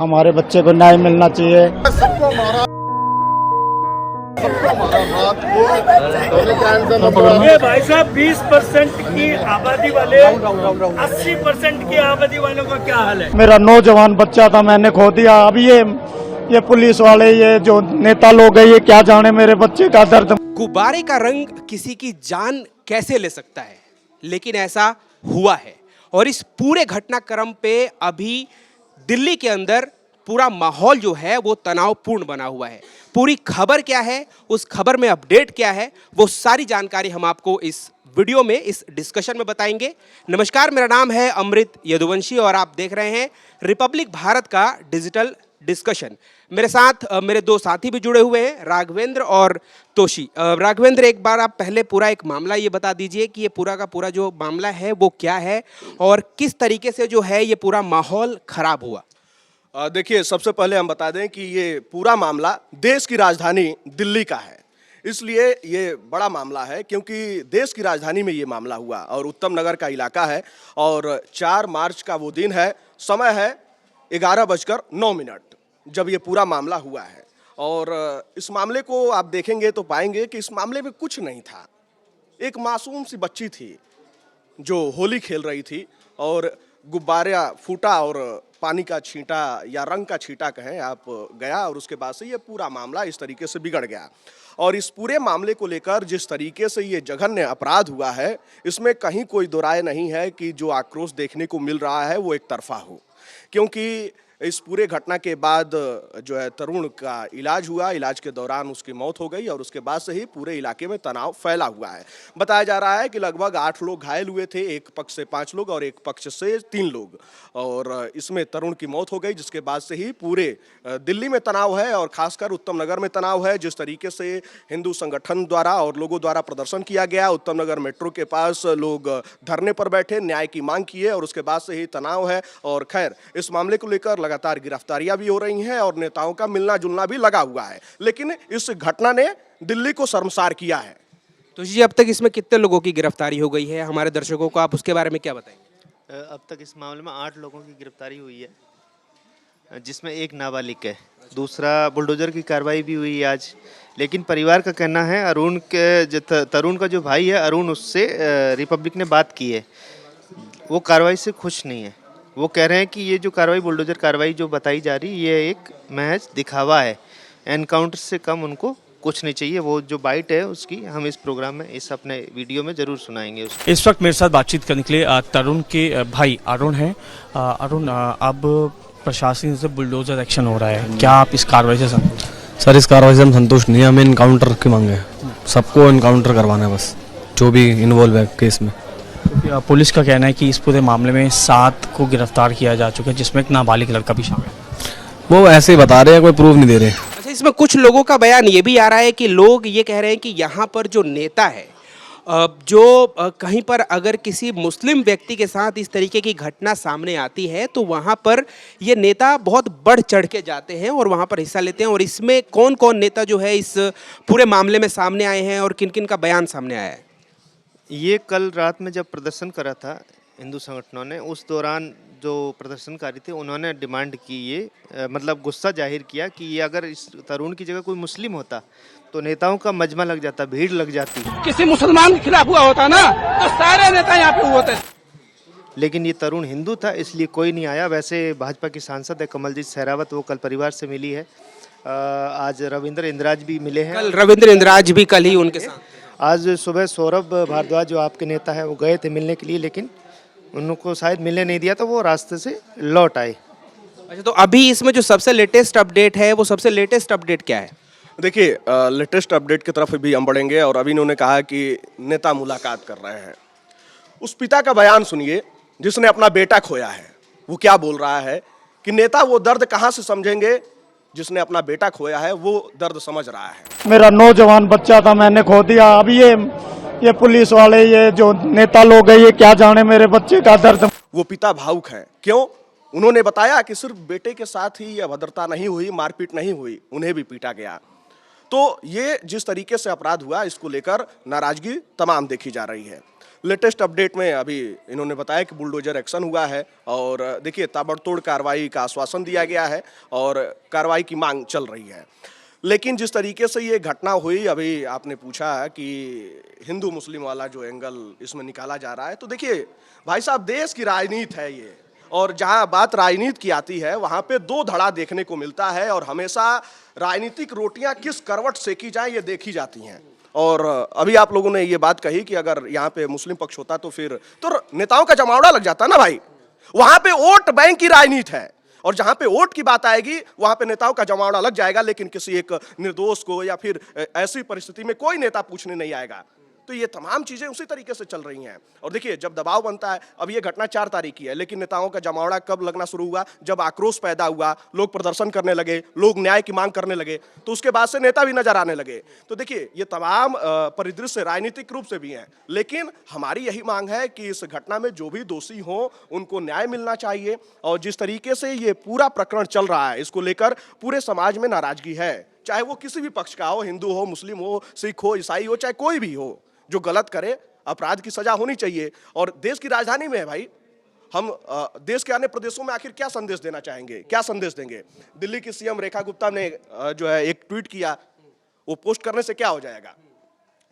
हमारे बच्चे को न्याय मिलना चाहिए। सबको मारा रात को। ये भाई साहब 20% की आबादी वाले 80% की आबादी वालों का क्या हाल है? मेरा नौजवान बच्चा था, मैंने खो दिया। अब ये पुलिस वाले, ये जो नेता लोग हैं, ये क्या जाने मेरे बच्चे का दर्द। गुब्बारे का रंग किसी की जान कैसे ले सकता है, लेकिन ऐसा हुआ है। और इस पूरे घटनाक्रम पे अभी दिल्ली के अंदर पूरा माहौल जो है वो तनावपूर्ण बना हुआ है। पूरी खबर क्या है, उस खबर में अपडेट क्या है, वो सारी जानकारी हम आपको इस वीडियो में, इस डिस्कशन में बताएंगे। नमस्कार, मेरा नाम है अमृत यदुवंशी और आप देख रहे हैं रिपब्लिक भारत का डिजिटल डिस्कशन। मेरे साथ मेरे दो साथी भी जुड़े हुए हैं, राघवेंद्र और तोशी। राघवेंद्र, एक बार आप पहले पूरा एक मामला ये बता दीजिए कि ये पूरा का पूरा जो मामला है वो क्या है और किस तरीके से जो है ये पूरा माहौल खराब हुआ। देखिए, सबसे पहले हम बता दें कि ये पूरा मामला देश की राजधानी दिल्ली का है, इसलिए ये बड़ा मामला है क्योंकि देश की राजधानी में ये मामला हुआ और उत्तम नगर का इलाका है और 4 मार्च का वो दिन है। समय है 11:09 जब ये पूरा मामला हुआ है। और इस मामले को आप देखेंगे तो पाएंगे कि इस मामले में कुछ नहीं था। एक मासूम सी बच्ची थी जो होली खेल रही थी और गुब्बारा फूटा और पानी का छींटा या रंग का छींटा कहें आप, गया और उसके बाद से ये पूरा मामला इस तरीके से बिगड़ गया। और इस पूरे मामले को लेकर जिस तरीके से ये जघन्य अपराध हुआ है, इसमें कहीं कोई दो राय नहीं है कि जो आक्रोश देखने को मिल रहा है वो एक तरफा हो। क्योंकि इस पूरे घटना के बाद जो है तरुण का इलाज हुआ, इलाज के दौरान उसकी मौत हो गई और उसके बाद से ही पूरे इलाके में तनाव फैला हुआ है। बताया जा रहा है कि लगभग 8 लोग घायल हुए थे, एक पक्ष से 5 लोग और एक पक्ष से 3 लोग, और इसमें तरुण की मौत हो गई, जिसके बाद से ही पूरे दिल्ली में तनाव है और खासकर उत्तम नगर में तनाव है। जिस तरीके से हिंदू संगठन द्वारा और लोगों द्वारा प्रदर्शन किया गया, उत्तम नगर मेट्रो के पास लोग धरने पर बैठे, न्याय की मांग किए और उसके बाद से ही तनाव है। और खैर, इस मामले को लेकर लगातार गिरफ्तारियां भी हो रही हैं और नेताओं का मिलना जुलना भी लगा हुआ है, लेकिन इस घटना ने दिल्ली को शर्मसार किया है। तो जी, अब तक इसमें कितने लोगों की गिरफ्तारी हो गई है, हमारे दर्शकों को आप उसके बारे में क्या बताएंगे? अब तक इस मामले में 8 लोगों की गिरफ्तारी हुई है, जिसमें एक नाबालिग है। दूसरा, बुलडोजर की कार्रवाई भी हुई आज। लेकिन परिवार का कहना है, अरुण के तरुण का जो भाई है अरुण, उससे रिपब्लिक ने बात की है, वो कार्रवाई से खुश नहीं है। वो कह रहे हैं कि ये जो कार्रवाई, बुलडोजर कार्रवाई जो बताई जा रही है, ये एक महज दिखावा है, एनकाउंटर से कम उनको कुछ नहीं चाहिए। वो जो बाइट है उसकी हम इस प्रोग्राम में, इस अपने वीडियो में जरूर सुनाएंगे उसको। इस वक्त मेरे साथ बातचीत करने के लिए तरुण के भाई अरुण हैं। अरुण, अब प्रशासन से बुलडोजर एक्शन हो रहा है, क्या आप इस कार्रवाई से संतुष्ट? सर, इस कार्रवाई से हम संतुष्ट नहीं हैं, हमें इनकाउंटर की मांग है। सबको इनकाउंटर करवाना है बस, जो भी इन्वॉल्व है केस में। पुलिस का कहना है कि इस पूरे मामले में 7 को गिरफ्तार किया जा चुका है, जिसमें एक नाबालिग लड़का भी शामिल है। वो ऐसे ही बता रहे हैं, कोई प्रूफ नहीं दे रहे। अच्छा, इसमें कुछ लोगों का बयान ये भी आ रहा है कि लोग ये कह रहे हैं कि यहाँ पर जो नेता है, जो कहीं पर अगर किसी मुस्लिम व्यक्ति के साथ इस तरीके की घटना सामने आती है तो वहाँ पर ये नेता बहुत बढ़ चढ़ के जाते हैं और वहाँ पर हिस्सा लेते हैं। और इसमें कौन कौन नेता जो है इस पूरे मामले में सामने आए हैं और किन किन का बयान सामने आया है? ये कल रात में जब प्रदर्शन करा था हिंदू संगठनों ने, उस दौरान जो प्रदर्शनकारी थे उन्होंने डिमांड की, ये मतलब गुस्सा जाहिर किया कि ये अगर इस तरुण की जगह कोई मुस्लिम होता तो नेताओं का मजमा लग जाता, भीड़ लग जाती। किसी मुसलमान के खिलाफ हुआ होता ना तो सारे नेता यहाँ पे हुए थे। लेकिन ये तरुण हिंदू था, इसलिए कोई नहीं आया। वैसे भाजपा की सांसद है कमलजीत सहरावत, वो कल परिवार से मिली है। आज रविंद्र इंद्राज भी मिले हैं। कल रविंद्र इंद्राज भी कल ही उनके साथ। आज सुबह सौरभ भारद्वाज जो आपके नेता है वो गए थे मिलने के लिए, लेकिन उनको शायद मिलने नहीं दिया तो वो रास्ते से लौट आए। अच्छा, तो अभी इसमें जो सबसे लेटेस्ट अपडेट है, वो सबसे लेटेस्ट अपडेट क्या है? देखिए, लेटेस्ट अपडेट की तरफ भी हम बढ़ेंगे और अभी इन्होंने कहा कि नेता मुलाकात कर रहे हैं। उस पिता का बयान सुनिए जिसने अपना बेटा खोया है। वो क्या बोल रहा है कि नेता वो दर्द कहाँ से समझेंगे, जिसने अपना बेटा खोया है वो दर्द समझ रहा है। मेरा नौजवान बच्चा था, मैंने खो दिया। अब ये पुलिस वाले, ये जो नेता लोग हैं, ये क्या जाने मेरे बच्चे का दर्द। वो पिता भावुक है। क्यों? उन्होंने बताया कि सिर्फ बेटे के साथ ही अभद्रता नहीं हुई, मारपीट नहीं हुई, उन्हें भी पीटा गया। तो ये जिस तरीके से अपराध हुआ, इसको लेकर नाराजगी तमाम देखी जा रही है। लेटेस्ट अपडेट में अभी इन्होंने बताया कि बुलडोजर एक्शन हुआ है और देखिए ताबड़तोड़ कार्रवाई का आश्वासन दिया गया है और कार्रवाई की मांग चल रही है। लेकिन जिस तरीके से ये घटना हुई, अभी आपने पूछा कि हिंदू मुस्लिम वाला जो एंगल इसमें निकाला जा रहा है, तो देखिए भाई साहब, देश की राजनीति है ये, और जहां बात राजनीति की आती है वहां पे दो धड़ा देखने को मिलता है और हमेशा राजनीतिक रोटियां किस करवट सेकी जाएं ये देखी जाती हैं। और अभी आप लोगों ने ये बात कही कि अगर यहाँ पे मुस्लिम पक्ष होता तो फिर तो नेताओं का जमावड़ा लग जाता ना भाई। वहां पे वोट बैंक की राजनीति है और जहां पे वोट की बात आएगी वहां पे नेताओं का जमावड़ा लग जाएगा, लेकिन किसी एक निर्दोष को या फिर ऐसी परिस्थिति में कोई नेता पूछने नहीं आएगा। तो ये तमाम चीजें उसी तरीके से चल रही हैं। और देखिए जब दबाव बनता है, अब ये घटना 4 तारीख की है, लेकिन नेताओं का जमावड़ा कब लगना शुरू हुआ? जब आक्रोश पैदा हुआ, लोग प्रदर्शन करने लगे, लोग न्याय की मांग करने लगे, तो उसके बाद से नेता भी नजर आने लगे। तो देखिए ये तमाम परिदृश्य राजनीतिक रूप से भी हैं, लेकिन हमारी यही मांग है कि इस घटना में जो भी दोषी हो उनको न्याय मिलना चाहिए। और जिस तरीके से ये पूरा प्रकरण चल रहा है, इसको लेकर पूरे समाज में नाराजगी है, चाहे वो किसी भी पक्ष का हो, हिंदू हो, मुस्लिम हो, सिख हो, ईसाई हो, चाहे कोई भी हो। जो गलत करे अपराध की सजा होनी चाहिए। और देश की राजधानी में है भाई, हम देश के अन्य प्रदेशों में आखिर क्या संदेश देना चाहेंगे, क्या संदेश देंगे? दिल्ली की सीएम रेखा गुप्ता ने जो है एक ट्वीट किया, वो पोस्ट करने से क्या हो जाएगा?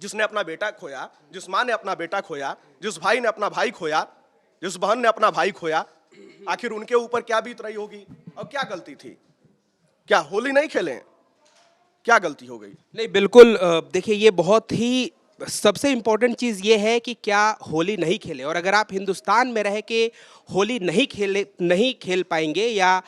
जिसने अपना बेटा खोया, जिस माँ ने अपना बेटा खोया, जिस भाई ने अपना भाई खोया, जिस बहन ने अपना भाई खोया, आखिर उनके ऊपर क्या बीत रही होगी? और क्या गलती थी? क्या होली नहीं खेलें? क्या गलती हो गई? नहीं, बिल्कुल। देखिए ये बहुत ही सबसे इम्पोर्टेंट चीज़ ये है कि क्या होली नहीं खेले। और अगर आप हिंदुस्तान में रह के होली नहीं खेल पाएंगे या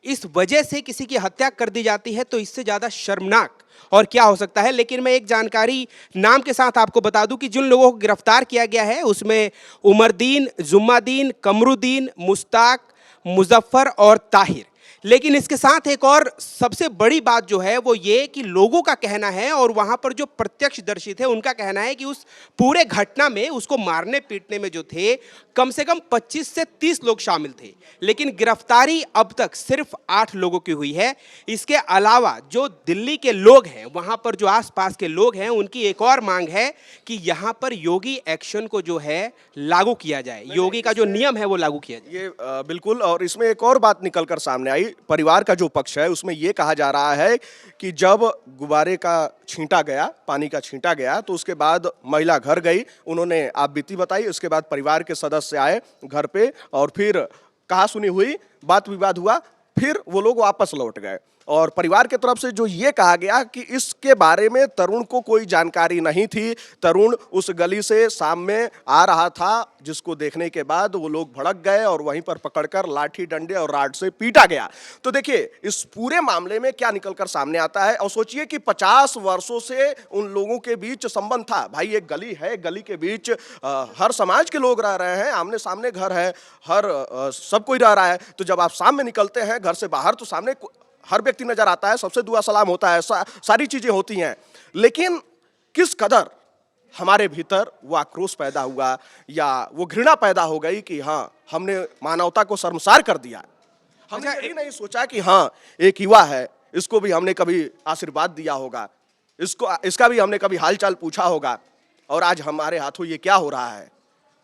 इस वजह से किसी की हत्या कर दी जाती है, तो इससे ज़्यादा शर्मनाक और क्या हो सकता है। लेकिन मैं एक जानकारी नाम के साथ आपको बता दूं कि जिन लोगों को गिरफ्तार किया गया है उसमें उमरदीन, जुम्मादीन, कमरुद्दीन, मुश्ताक, मुजफ्फर और ताहिर। लेकिन इसके साथ एक और सबसे बड़ी बात जो है वो ये कि लोगों का कहना है और वहाँ पर जो प्रत्यक्षदर्शी थे उनका कहना है कि उस पूरे घटना में उसको मारने पीटने में जो थे कम से कम 25 से 30 लोग शामिल थे, लेकिन गिरफ्तारी अब तक सिर्फ 8 लोगों की हुई है। इसके अलावा जो दिल्ली के लोग हैं, वहाँ पर जो आसपास के लोग हैं, उनकी एक और मांग है कि यहाँ पर योगी एक्शन को जो है लागू किया जाए, योगी का जो नियम है वो लागू किया जाए। ये बिल्कुल। और इसमें एक और बात निकल कर सामने आई, परिवार का जो पक्ष है उसमें ये कहा जा रहा है कि जब गुब्बारे का छींटा गया, पानी का छींटा गया, तो उसके बाद महिला घर गई, उन्होंने आप बीती बताई, उसके बाद परिवार के सदस्य आए घर पे और फिर कहा सुनी हुई, बात विवाद हुआ, फिर वो लोग वापस लौट गए। और परिवार की तरफ से जो ये कहा गया कि इसके बारे में तरुण को कोई जानकारी नहीं थी, तरुण उस गली से शाम में आ रहा था, जिसको देखने के बाद वो लोग भड़क गए और वहीं पर पकड़कर लाठी डंडे और राड से पीटा गया। तो देखिए इस पूरे मामले में क्या निकलकर सामने आता है। और सोचिए कि 50 वर्षों से उन लोगों के बीच संबंध था। भाई एक गली है, गली के बीच हर समाज के लोग रह रहे हैं, आमने सामने घर है, सब कोई रह रहा है। तो जब आप शाम में निकलते हैं घर से बाहर तो सामने हर व्यक्ति नजर आता है, सबसे दुआ सलाम होता है, सारी चीजें होती हैं। लेकिन किस कदर हमारे भीतर वो आक्रोश पैदा हुआ या वो घृणा पैदा हो गई कि हाँ हमने मानवता को शर्मसार कर दिया। हमने यही नहीं सोचा कि हाँ एक युवा है, इसको भी हमने कभी आशीर्वाद दिया होगा, इसका भी हमने कभी हालचाल पूछा होगा, और आज हमारे हाथों ये क्या हो रहा है।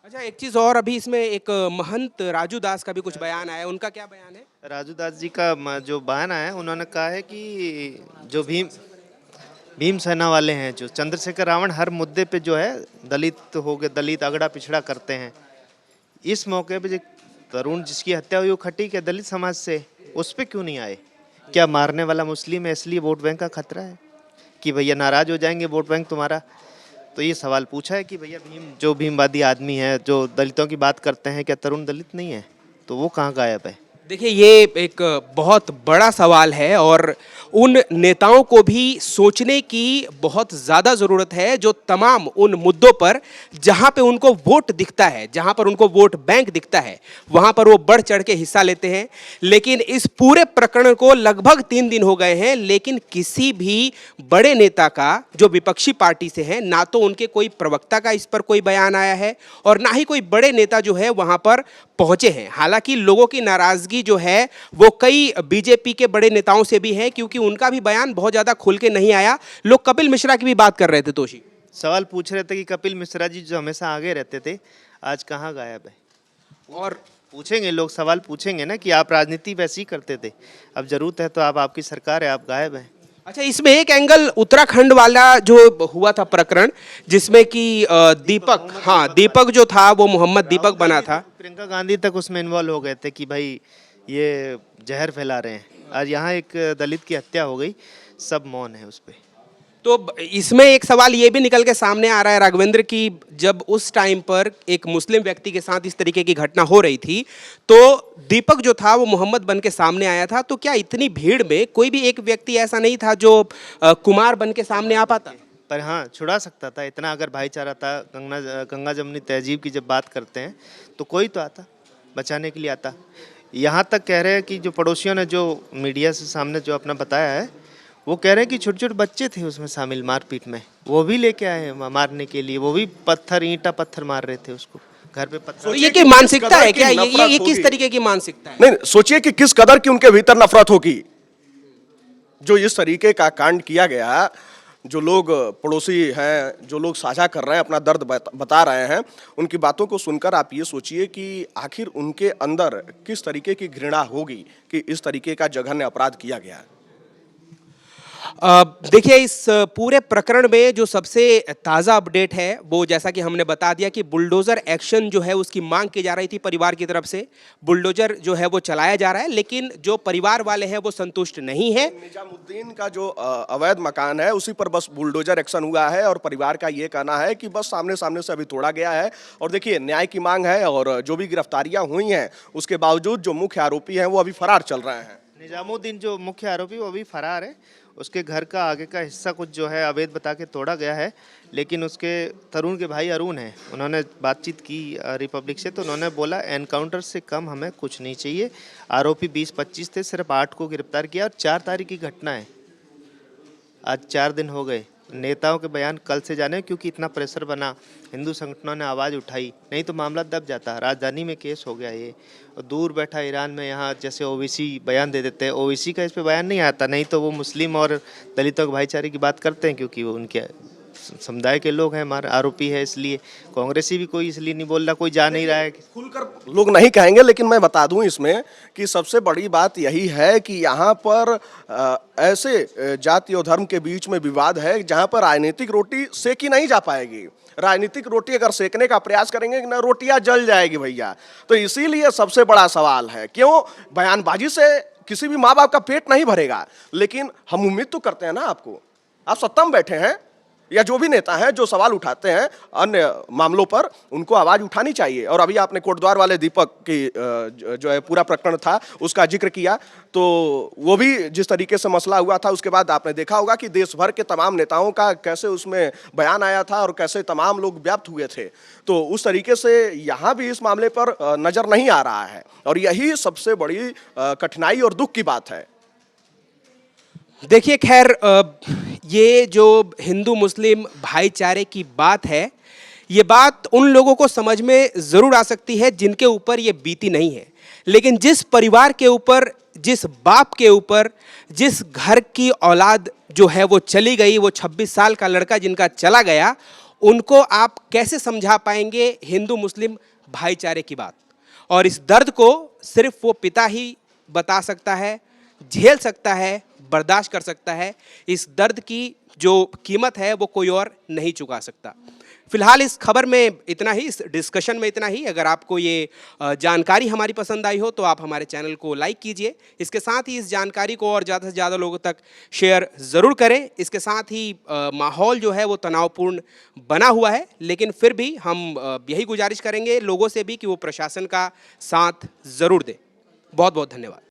अच्छा, एक चीज़ और, अभी इसमें एक महंत राजू दास का भी कुछ बयान आया, उनका क्या बयान है? राजू दास जी का जो बयान आया, उन्होंने कहा है कि जो भीम सेना वाले हैं, जो चंद्रशेखर रावण हर मुद्दे पे जो है दलित हो गए, दलित अगड़ा पिछड़ा करते हैं। इस मौके पे जो तरुण जिसकी हत्या हुई वो खटी के दलित समाज से, उस पर क्यों नहीं आए? क्या मारने वाला मुस्लिम है इसलिए वोट बैंक का खतरा है कि भैया नाराज हो जाएंगे वोट बैंक तुम्हारा? तो ये सवाल पूछा है कि भैया जो भीमवादी आदमी है, जो दलितों की बात करते हैं, क्या तरुण दलित नहीं है? तो वो कहाँ गायब है? देखिए ये एक बहुत बड़ा सवाल है और उन नेताओं को भी सोचने की बहुत ज़्यादा ज़रूरत है जो तमाम उन मुद्दों पर जहां पे उनको वोट दिखता है, जहां पर उनको वोट बैंक दिखता है, वहां पर वो बढ़ चढ़ के हिस्सा लेते हैं। लेकिन इस पूरे प्रकरण को लगभग 3 दिन हो गए हैं, लेकिन किसी भी बड़े नेता का जो विपक्षी पार्टी से है, ना तो उनके कोई प्रवक्ता का इस पर कोई बयान आया है और ना ही कोई बड़े नेता जो है वहां पर पहुंचे हैं। हालांकि लोगों की नाराजगी जो है वो कई बीजेपी के बड़े नेताओं से भी है, क्योंकि उनका भी बयान बहुत ज्यादा खुल के नहीं आया। लोग कपिल मिश्रा की भी बात कर रहे थे। तोशी सवाल पूछ रहे थे कि कपिल मिश्रा जी जो हमेशा आगे रहते थे आज कहाँ गायब है। और पूछेंगे लोग, सवाल पूछेंगे ना कि आप राजनीति वैसी ही करते थे, अब जरूरत है तो आप, आपकी सरकार है, आप गायब हैं। अच्छा, इसमें एक एंगल उत्तराखंड वाला जो हुआ था प्रकरण, जिसमें कि दीपक जो था वो मोहम्मद दीपक बना था। प्रियंका गांधी तक उसमें इन्वॉल्व हो गए थे कि भाई ये जहर फैला रहे हैं। आज यहाँ एक दलित की हत्या हो गई, सब मौन है उस पर। तो इसमें एक सवाल ये भी निकल के सामने आ रहा है राघवेंद्र की जब उस टाइम पर एक मुस्लिम व्यक्ति के साथ इस तरीके की घटना हो रही थी तो दीपक जो था वो मोहम्मद बन के सामने आया था, तो क्या इतनी भीड़ में कोई भी एक व्यक्ति ऐसा नहीं था जो कुमार बन के सामने आ पाता? पर हाँ, छुड़ा सकता था। इतना अगर भाईचारा था, गंगा जमनी तहजीब की जब बात करते हैं तो कोई तो आता, बचाने के लिए आता। यहाँ तक कह रहे हैं कि जो पड़ोसियों ने जो मीडिया से सामने जो अपना बताया है, वो कह रहे हैं कि छोटे छोटे बच्चे थे उसमें शामिल मारपीट में, वो भी लेके आए हैं मारने के लिए, वो भी पत्थर ईंटा पत्थर मार रहे थे उसको, घर पे पत्थर। तो ये की मानसिकता है क्या? ये किस तरीके की मानसिकता है? नहीं, सोचिए कि किस कदर की उनके भीतर नफरत होगी जो इस तरीके का कांड किया गया। जो लोग पड़ोसी हैं, जो लोग साझा कर रहे हैं, अपना दर्द बता रहे हैं, उनकी बातों को सुनकर आप ये सोचिए कि आखिर उनके अंदर किस तरीके की घृणा होगी कि इस तरीके का जघन्य अपराध किया गया। देखिए, इस पूरे प्रकरण में जो सबसे ताज़ा अपडेट है वो जैसा कि हमने बता दिया कि बुलडोज़र एक्शन जो है उसकी मांग की जा रही थी परिवार की तरफ से। बुलडोज़र जो है वो चलाया जा रहा है, लेकिन जो परिवार वाले हैं वो संतुष्ट नहीं है। निजामुद्दीन का जो अवैध मकान है उसी पर बस बुलडोज़र एक्शन हुआ है और परिवार का ये कहना है कि बस सामने सामने से अभी तोड़ा गया है। और देखिए, न्याय की मांग है और जो भी गिरफ्तारियां हुई हैं उसके बावजूद जो मुख्य आरोपी हैं वो अभी फरार चल रहे हैं। निजामुद्दीन जो मुख्य आरोपी वो अभी फरार है। उसके घर का आगे का हिस्सा कुछ जो है अवैध बता के तोड़ा गया है, लेकिन उसके तरुण के भाई अरुण हैं, उन्होंने बातचीत की रिपब्लिक से, तो उन्होंने बोला एनकाउंटर से कम हमें कुछ नहीं चाहिए। आरोपी 20-25 थे, सिर्फ 8 को गिरफ्तार किया और 4 तारीख की घटना है, आज 4 दिन हो गए। नेताओं के बयान कल से जाने, क्योंकि इतना प्रेशर बना, हिंदू संगठनों ने आवाज़ उठाई, नहीं तो मामला दब जाता। राजधानी में केस हो गया ये, और दूर बैठा ईरान में यहाँ जैसे ओवैसी बयान दे देते हैं, ओवैसी का इस पे बयान नहीं आता, नहीं तो वो मुस्लिम और दलितों के भाईचारे की बात करते हैं, क्योंकि वो उनके समुदाय के लोग हैं, हमारे आरोपी है, इसलिए कांग्रेसी भी कोई इसलिए नहीं बोल रहा, कोई जा नहीं रहा है। खुलकर लोग नहीं कहेंगे, लेकिन मैं बता दूं इसमें कि सबसे बड़ी बात यही है कि यहाँ पर ऐसे जाति और धर्म के बीच में विवाद है जहाँ पर राजनीतिक रोटी सेकी नहीं जा पाएगी। राजनीतिक रोटी अगर सेकने का प्रयास करेंगे ना, रोटियां जल जाएगी भैया। तो इसीलिए सबसे बड़ा सवाल है, क्यों बयानबाजी से किसी भी माँ बाप का पेट नहीं भरेगा, लेकिन हम उम्मीद तो करते हैं ना आपको, आप सत्ता में बैठे हैं या जो भी नेता हैं जो सवाल उठाते हैं अन्य मामलों पर, उनको आवाज़ उठानी चाहिए। और अभी आपने कोटद्वार वाले दीपक की जो है पूरा प्रकरण था उसका जिक्र किया, तो वो भी जिस तरीके से मसला हुआ था उसके बाद आपने देखा होगा कि देश भर के तमाम नेताओं का कैसे उसमें बयान आया था और कैसे तमाम लोग व्याप्त हुए थे। तो उस तरीके से यहाँ भी इस मामले पर नज़र नहीं आ रहा है और यही सबसे बड़ी कठिनाई और दुख की बात है। देखिए, खैर ये जो हिंदू मुस्लिम भाईचारे की बात है, ये बात उन लोगों को समझ में ज़रूर आ सकती है जिनके ऊपर ये बीती नहीं है, लेकिन जिस परिवार के ऊपर, जिस बाप के ऊपर, जिस घर की औलाद जो है वो चली गई, वो 26 साल का लड़का जिनका चला गया, उनको आप कैसे समझा पाएंगे हिंदू मुस्लिम भाईचारे की बात? और इस दर्द को सिर्फ वो पिता ही बता सकता है, झेल सकता है, बर्दाश्त कर सकता है। इस दर्द की जो कीमत है वो कोई और नहीं चुका सकता। फिलहाल इस खबर में इतना ही, इस डिस्कशन में इतना ही। अगर आपको ये जानकारी हमारी पसंद आई हो तो आप हमारे चैनल को लाइक कीजिए। इसके साथ ही इस जानकारी को और ज़्यादा से ज़्यादा लोगों तक शेयर ज़रूर करें। इसके साथ ही माहौल जो है वो तनावपूर्ण बना हुआ है, लेकिन फिर भी हम यही गुजारिश करेंगे लोगों से भी कि वो प्रशासन का साथ ज़रूर दें। बहुत बहुत धन्यवाद।